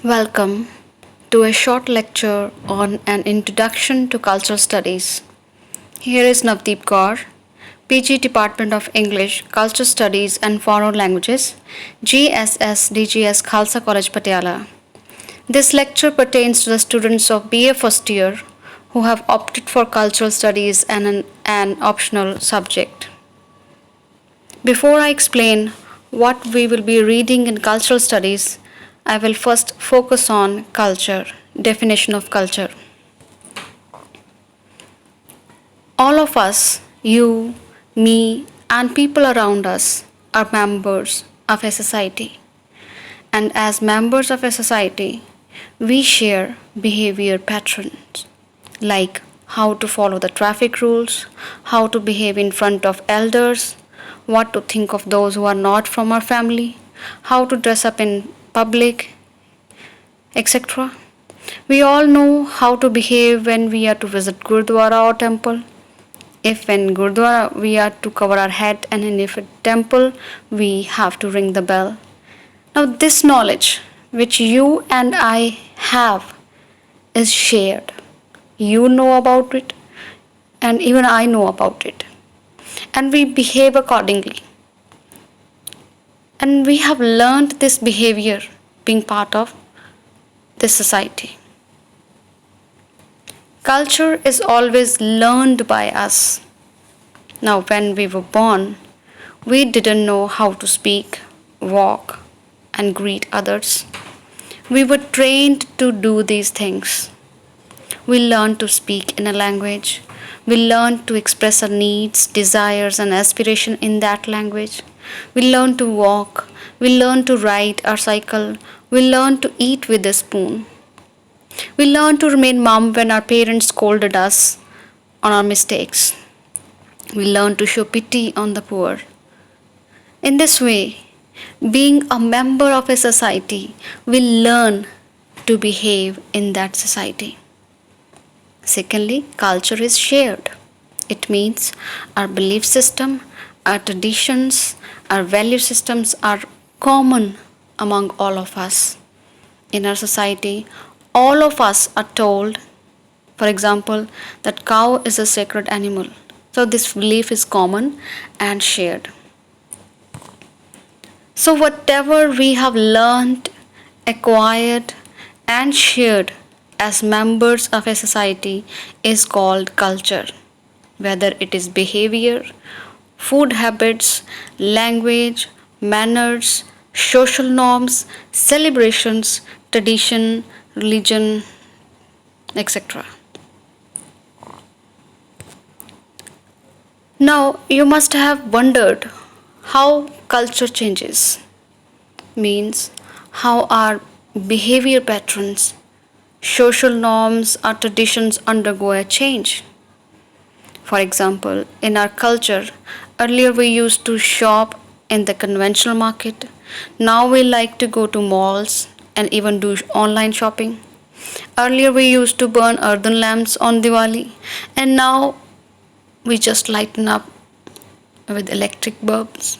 Welcome to a short lecture on an introduction to cultural studies. Here is Navdeep Kaur, PG Department of English, Cultural Studies and Foreign Languages, GSS DGS Khalsa College Patiala. This lecture pertains to the students of BA first year who have opted for cultural studies and an optional subject. Before I explain what we will be reading in cultural studies, I will first focus on culture, definition of culture. All of us, you, me, and people around us, are members of a society. And as members of a society, we share behavior patterns like how to follow the traffic rules, how to behave in front of elders, what to think of those who are not from our family, how to dress up in public, etc. We all know how to behave when we are to visit Gurdwara or temple. If in Gurdwara we are to cover our head, and if in temple we have to ring the bell. Now this knowledge which you and I have is shared. You know about it and even I know about it. And we behave accordingly. And we have learned this behavior being part of this society. Culture is always learned by us. Now, when we were born, we didn't know how to speak, walk, and greet others. We were trained to do these things. We learned to speak in a language. We learned to express our needs, desires, and aspiration in that language. We learned to walk. We learned to ride our cycle. We learned to eat with a spoon. We learned to remain mum when our parents scolded us on our mistakes. We learned to show pity on the poor. In this way, being a member of a society, we learn to behave in that society. Secondly, culture is shared. It means our belief system, our traditions, our value systems are common among all of us. In our society, all of us are told, for example, that cow is a sacred animal. So this belief is common and shared. So whatever we have learned, acquired, and shared as members of a society is called culture, whether it is behavior, food habits, language, manners, social norms, celebrations, tradition, religion, etc. Now, you must have wondered how culture changes, means how our behavior patterns, social norms, or traditions undergo a change. For example, in our culture, earlier we used to shop in the conventional market. Now we like to go to malls and even do online shopping. Earlier we used to burn earthen lamps on Diwali, and now we just lighten up with electric bulbs.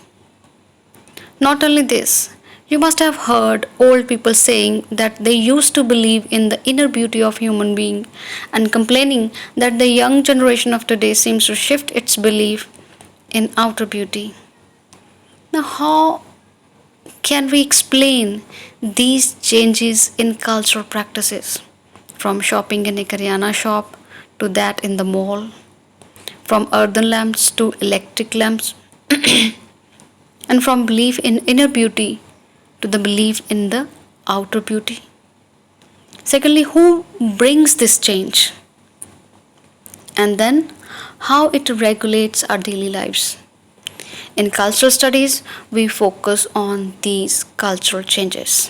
Not only this, you must have heard old people saying that they used to believe in the inner beauty of human being and complaining that the young generation of today seems to shift its belief in outer beauty. Now, how can we explain these changes in cultural practices? From shopping in a Karyana shop to that in the mall, from earthen lamps to electric lamps, and from belief in inner beauty to the belief in the outer beauty. Secondly, who brings this change? And then, how it regulates our daily lives. In cultural studies, we focus on these cultural changes.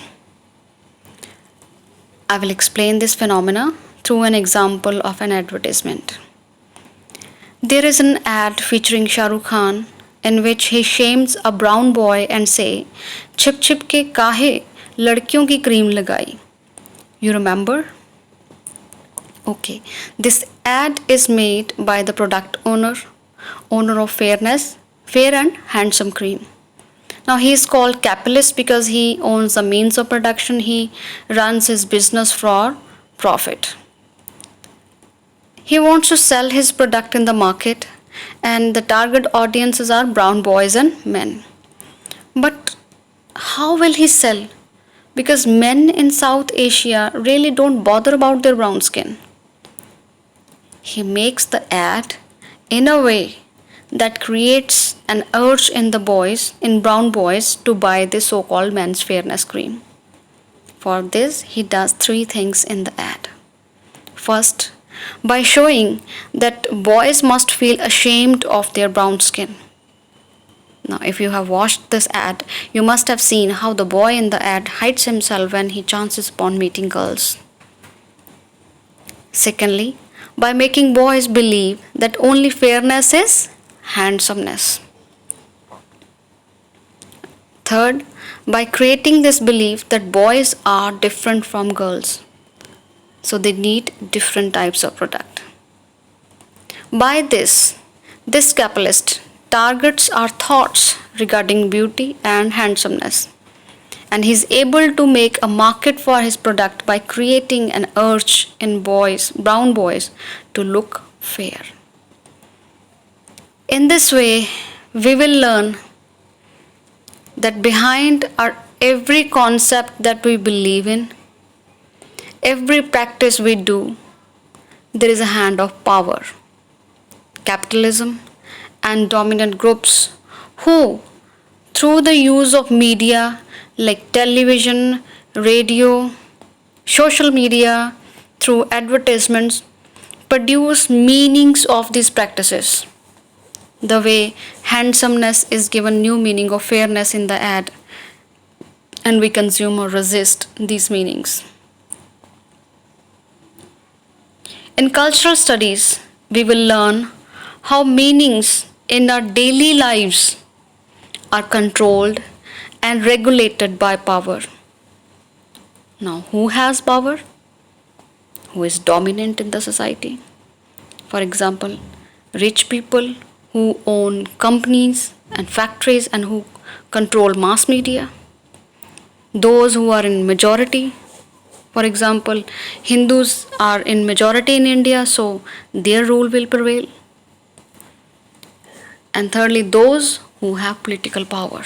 I will explain this phenomena through an example of an advertisement. There is an ad featuring Shah Rukh Khan in which he shames a brown boy and say, "Chip chip ke kahe ladkiyon ki cream lagai." You remember? Okay, this ad is made by the product owner of Fair and Handsome Cream. Now he is called capitalist because he owns the means of production, he runs his business for profit. He wants to sell his product in the market, and the target audiences are brown boys and men. But how will he sell? Because men in South Asia really don't bother about their brown skin. He makes the ad in a way that creates an urge in brown boys, to buy the so called men's fairness cream. For this, he does three things in the ad. First, by showing that boys must feel ashamed of their brown skin. Now, if you have watched this ad, you must have seen how the boy in the ad hides himself when he chances upon meeting girls. Secondly, by making boys believe that only fairness is handsomeness. Third, by creating this belief that boys are different from girls, so they need different types of product. By this capitalist targets our thoughts regarding beauty and handsomeness, and he is able to make a market for his product by creating an urge in brown boys, to look fair. In this way, we will learn that behind our every concept that we believe in, every practice we do, there is a hand of power, capitalism, and dominant groups who, through the use of media like television, radio, social media, through advertisements, produce meanings of these practices. The way handsomeness is given new meaning of fairness in the ad, and we consume or resist these meanings. In cultural studies, we will learn how meanings in our daily lives are controlled and regulated by power. Now, who has power? Who is dominant in the society? For example, rich people who own companies and factories and who control mass media. Those who are in majority, for example, Hindus are in majority in India, so their rule will prevail. And thirdly, those who have political power.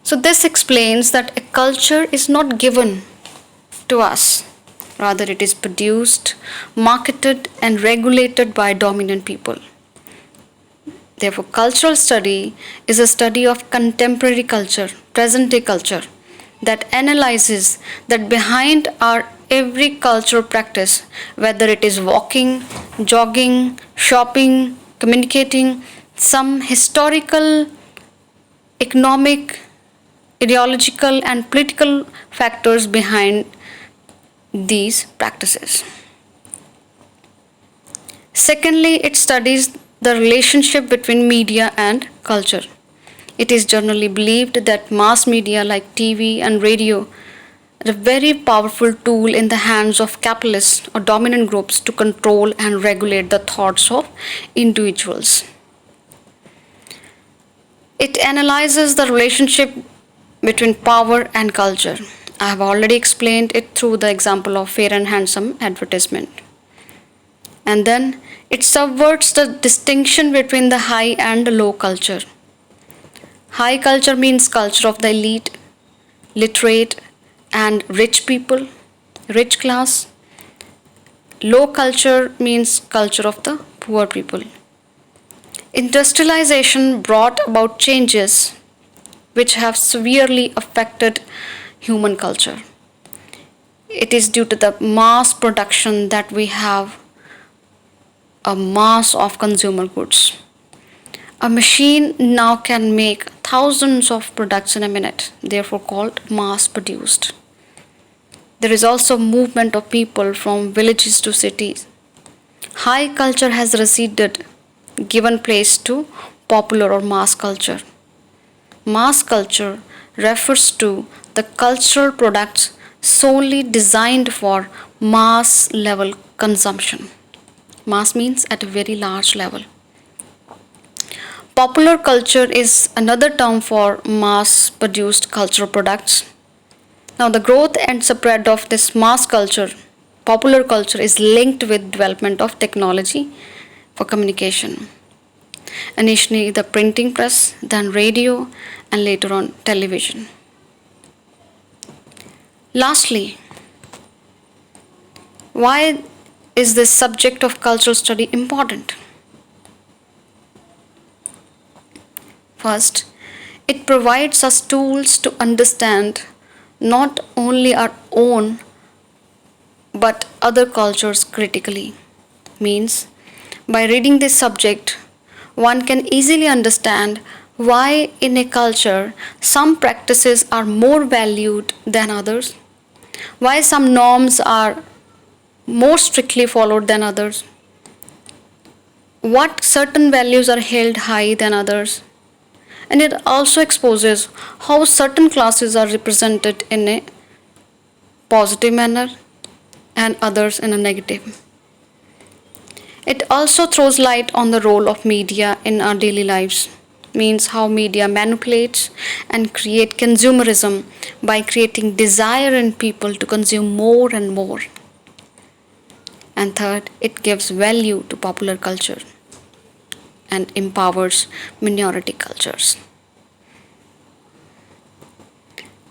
So this explains that a culture is not given to us. Rather, it is produced, marketed, and regulated by dominant people. Therefore, cultural study is a study of contemporary culture, present day culture, that analyzes that behind our every cultural practice, whether it is walking, jogging, shopping, communicating, some historical, economic, ideological, and political factors behind these practices. Secondly, it studies the relationship between media and culture. It is generally believed that mass media like TV and radio are a very powerful tool in the hands of capitalists or dominant groups to control and regulate the thoughts of individuals. It analyzes the relationship between power and culture. I have already explained it through the example of fair and handsome advertisement. And then it subverts the distinction between the high and low culture. High culture means culture of the elite, literate, and rich people, rich class. Low culture means culture of the poor people. Industrialization brought about changes which have severely affected human culture. It is due to the mass production that we have a mass of consumer goods. A machine now can make thousands of products in a minute, therefore called mass produced. There is also movement of people from villages to cities. High culture has receded, given place to popular or mass culture. Mass culture refers to the cultural products solely designed for mass level consumption. Mass means at a very large level. Popular culture is another term for mass produced cultural products. Now, the growth and spread of this mass culture, popular culture, is linked with development of technology for communication. Initially, the printing press, then radio, and later on television. Lastly, why is this subject of cultural study important? First, it provides us tools to understand not only our own but other cultures critically. Means, by reading this subject, one can easily understand why in a culture some practices are more valued than others, why some norms are more strictly followed than others, what certain values are held high than others, and it also exposes how certain classes are represented in a positive manner and others in a negative. It also throws light on the role of media in our daily lives, means how media manipulates and create consumerism by creating desire in people to consume more and more. And third, it gives value to popular culture and empowers minority cultures.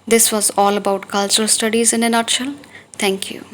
This was all about cultural studies in a nutshell. Thank you.